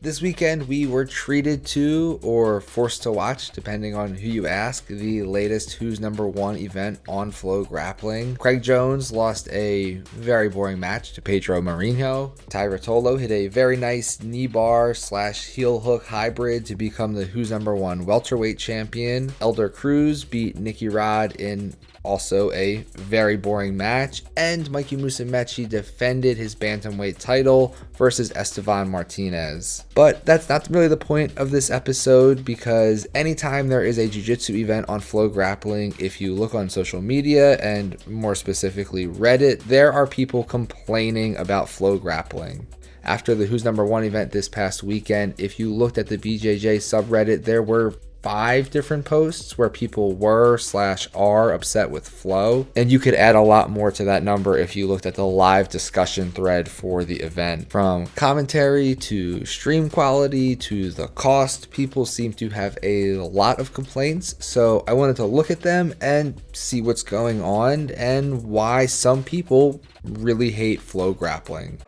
This weekend, we were treated to, or forced to watch, depending on who you ask, the latest Who's Number One event on FloGrappling. Craig Jones lost a very boring match to Pedro Marinho. Ty Rotolo hit a very nice knee bar / heel hook hybrid to become the Who's Number One welterweight champion. Elder Cruz beat Nicky Rod in also a very boring match, and Mikey Musumeci defended his bantamweight title versus Estevan Martinez. But that's not really the point of this episode, because anytime there is a jiu-jitsu event on FloGrappling, if you look on social media and more specifically Reddit, there are people complaining about FloGrappling. After the Who's Number One event this past weekend, if you looked at the BJJ subreddit, there were 5 different posts where people were / are upset with Flo, and you could add a lot more to that number if you looked at the live discussion thread for the event. From commentary to stream quality to the cost, people seem to have a lot of complaints, so I wanted to look at them and see what's going on and why some people really hate FloGrappling.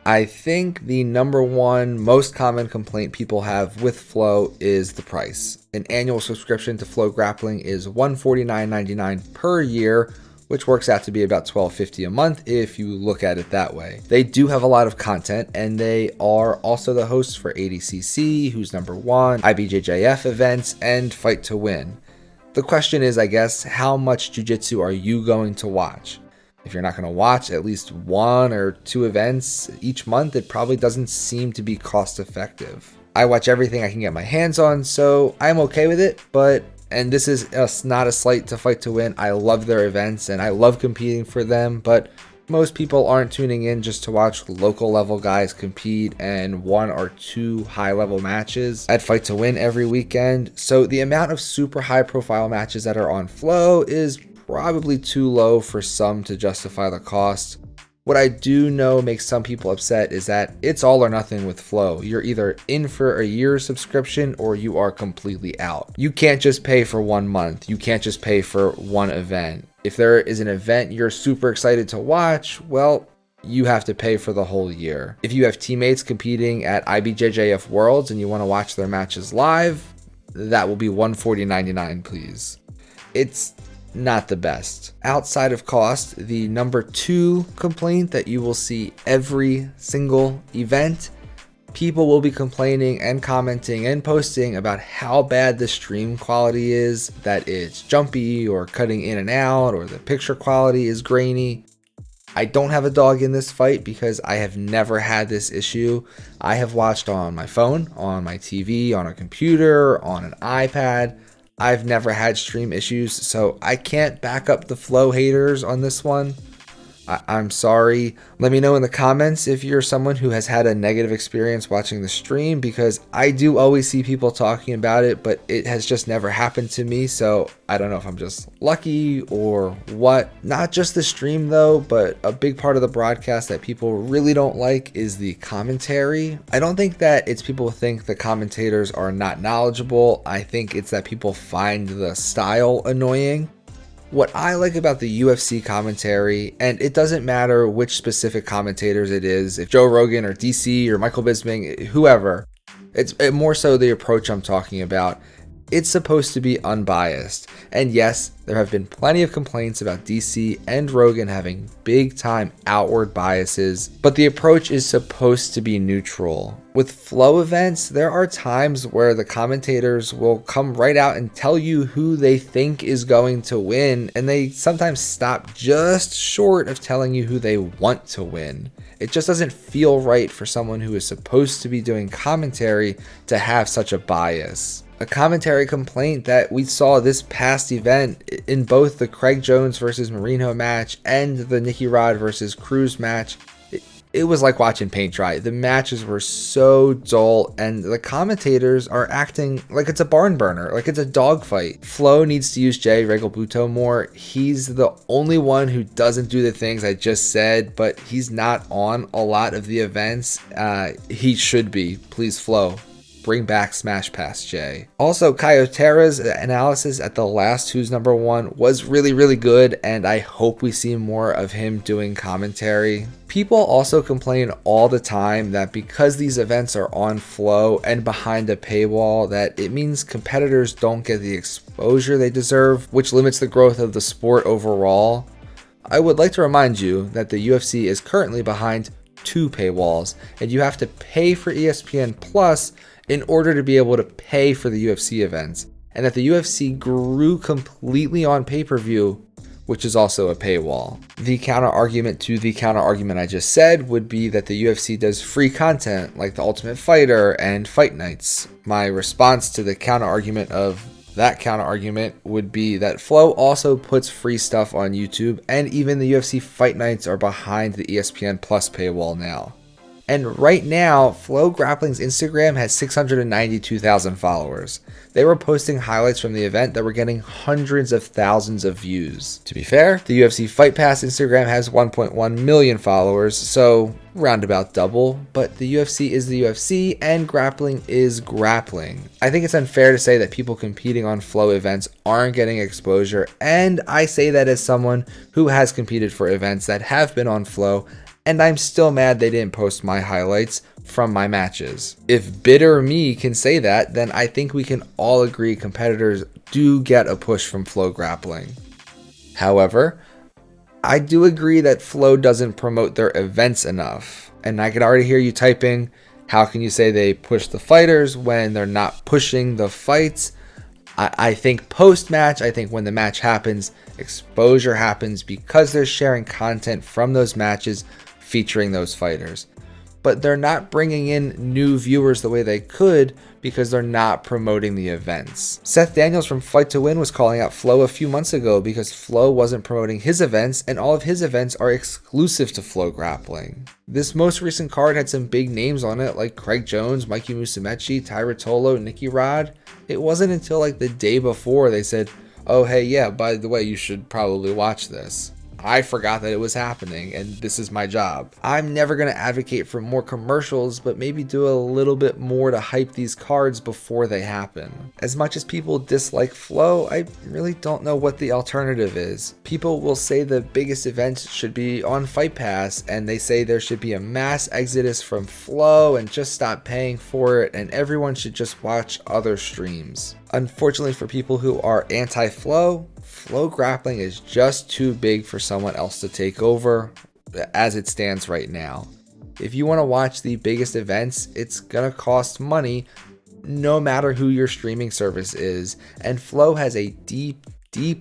I think the number one most common complaint people have with Flo is the price. An annual subscription to FloGrappling is $149.99 per year, which works out to be about $12.50 a month if you look at it that way. They do have a lot of content, and they are also the hosts for ADCC, Who's Number One, IBJJF events, and Fight to Win. The question is, I guess, how much jiu-jitsu are you going to watch? If you're not going to watch at least 1 or 2 events each month, it probably doesn't seem to be cost effective. I watch everything I can get my hands on, so I'm okay with it, and this is not a slight to Fight to Win. I love their events and I love competing for them, but most people aren't tuning in just to watch local level guys compete and 1 or 2 high level matches at Fight to Win every weekend. So the amount of super high profile matches that are on Flo is probably too low for some to justify the cost. What I do know makes some people upset is that it's all or nothing with Flo. You're either in for a year subscription or you are completely out. You can't just pay for 1 month. You can't just pay for 1 event. If there is an event you're super excited to watch, well, you have to pay for the whole year. If you have teammates competing at IBJJF Worlds and you want to watch their matches live, that will be $149.99, please. It's not the best. Outside of cost, the number 2 complaint that you will see every single event, people will be complaining and commenting and posting about how bad the stream quality is, that it's jumpy or cutting in and out, or the picture quality is grainy. I don't have a dog in this fight because I have never had this issue. I have watched on my phone, on my TV, on a computer, on an iPad. I've never had stream issues, so I can't back up the Flo haters on this one. I'm sorry. Let me know in the comments if you're someone who has had a negative experience watching the stream, because I do always see people talking about it, but it has just never happened to me, so I don't know if I'm just lucky or what. Not just the stream though, but a big part of the broadcast that people really don't like is the commentary. I don't think that it's people think the commentators are not knowledgeable. I think it's that people find the style annoying. What I like about the UFC commentary, and it doesn't matter which specific commentators it is, if Joe Rogan or DC or Michael Bisping, whoever, it's more so the approach I'm talking about. It's supposed to be unbiased. And yes, there have been plenty of complaints about DC and Rogan having big time outward biases, but the approach is supposed to be neutral. With Flo events, there are times where the commentators will come right out and tell you who they think is going to win, and they sometimes stop just short of telling you who they want to win. It just doesn't feel right for someone who is supposed to be doing commentary to have such a bias. A commentary complaint that we saw this past event in both the Craig Jones versus Marinho match and the Nicky Rod versus Cruz match, it was like watching paint dry. The matches were so dull, and the commentators are acting like it's a barn burner, like it's a dogfight. Flo needs to use Jay Regalbuto more. He's the only one who doesn't do the things I just said, but he's not on a lot of the events. He should be. Please, Flo, bring back Smash Pass J. Also, Kyotera's analysis at the last Who's Number One was really good, and I hope we see more of him doing commentary. People also complain all the time that because these events are on Flow and behind a paywall, that it means competitors don't get the exposure they deserve, which limits the growth of the sport overall. I would like to remind you that the UFC is currently behind 2 paywalls, and you have to pay for ESPN Plus in order to be able to pay for the UFC events, and that the UFC grew completely on pay-per-view, which is also a paywall. The counter argument to the counter argument I just said would be that the UFC does free content like The Ultimate Fighter and Fight Nights. My response to the counter argument of that counter argument would be that Flow also puts free stuff on YouTube, and even the UFC Fight Nights are behind the ESPN Plus paywall now. And right now, FloGrappling's Instagram has 692,000 followers. They were posting highlights from the event that were getting hundreds of thousands of views. To be fair, the UFC Fight Pass Instagram has 1.1 million followers, so roundabout double, but the UFC is the UFC and grappling is grappling. I think it's unfair to say that people competing on Flow events aren't getting exposure, and I say that as someone who has competed for events that have been on Flow, and I'm still mad they didn't post my highlights from my matches. If bitter me can say that, then I think we can all agree competitors do get a push from FloGrappling. However, I do agree that Flow doesn't promote their events enough. And I can already hear you typing, how can you say they push the fighters when they're not pushing the fights? I think post-match, I think when the match happens, exposure happens because they're sharing content from those matches featuring those fighters. But they're not bringing in new viewers the way they could because they're not promoting the events. Seth Daniels from Fight to Win was calling out Flow a few months ago because Flow wasn't promoting his events, and all of his events are exclusive to FloGrappling. This most recent card had some big names on it like Craig Jones, Mikey Musumeci, Ty Rotolo, Nicky Rod. It wasn't until like the day before they said, oh hey yeah, by the way, you should probably watch this. I forgot that it was happening, and this is my job. I'm never going to advocate for more commercials, but maybe do a little bit more to hype these cards before they happen. As much as people dislike Flow, I really don't know what the alternative is. People will say the biggest events should be on Fight Pass, and they say there should be a mass exodus from Flow and just stop paying for it, and everyone should just watch other streams. Unfortunately for people who are anti-Flow, FloGrappling is just too big for someone else to take over as it stands right now. If you want to watch the biggest events, it's gonna cost money no matter who your streaming service is, and Flow has a deep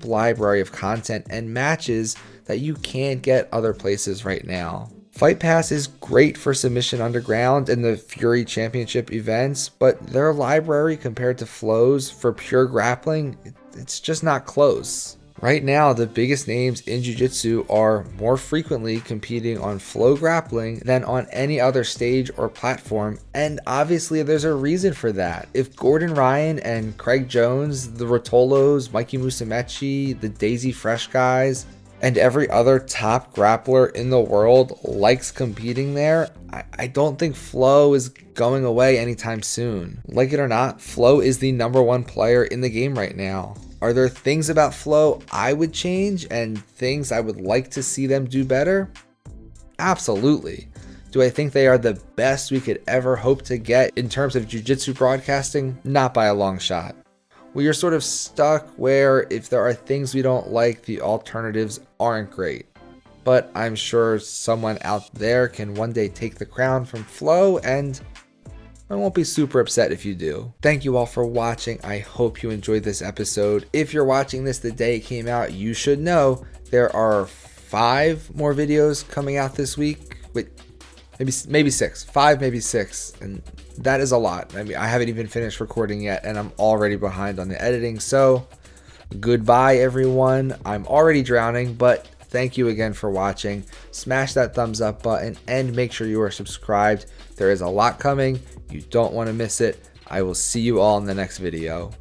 library of content and matches that you can't get other places right now. Fight Pass is great for Submission Underground and the Fury Championship events, but their library compared to Flow's for pure grappling, it's just not close. Right now, the biggest names in Jiu-Jitsu are more frequently competing on FloGrappling than on any other stage or platform, and obviously there's a reason for that. If Gordon Ryan and Craig Jones, the Rotolos, Mikey Musumeci, the Daisy Fresh guys, and every other top grappler in the world likes competing there, I don't think Flow is going away anytime soon. Like it or not, Flow is the #1 player in the game right now. Are there things about Flow I would change and things I would like to see them do better? Absolutely. Do I think they are the best we could ever hope to get in terms of jiu-jitsu broadcasting? Not by a long shot. We are sort of stuck where if there are things we don't like, the alternatives aren't great. But I'm sure someone out there can one day take the crown from Flow, and I won't be super upset if you do. Thank you all for watching. I hope you enjoyed this episode. If you're watching this the day it came out, you should know there are 5 more videos coming out this week. Wait, maybe 6. 5, maybe 6. And that is a lot. I mean, I haven't even finished recording yet, and I'm already behind on the editing. So goodbye, everyone. I'm already drowning, but thank you again for watching. Smash that thumbs up button and make sure you are subscribed. There is a lot coming. You don't want to miss it. I will see you all in the next video.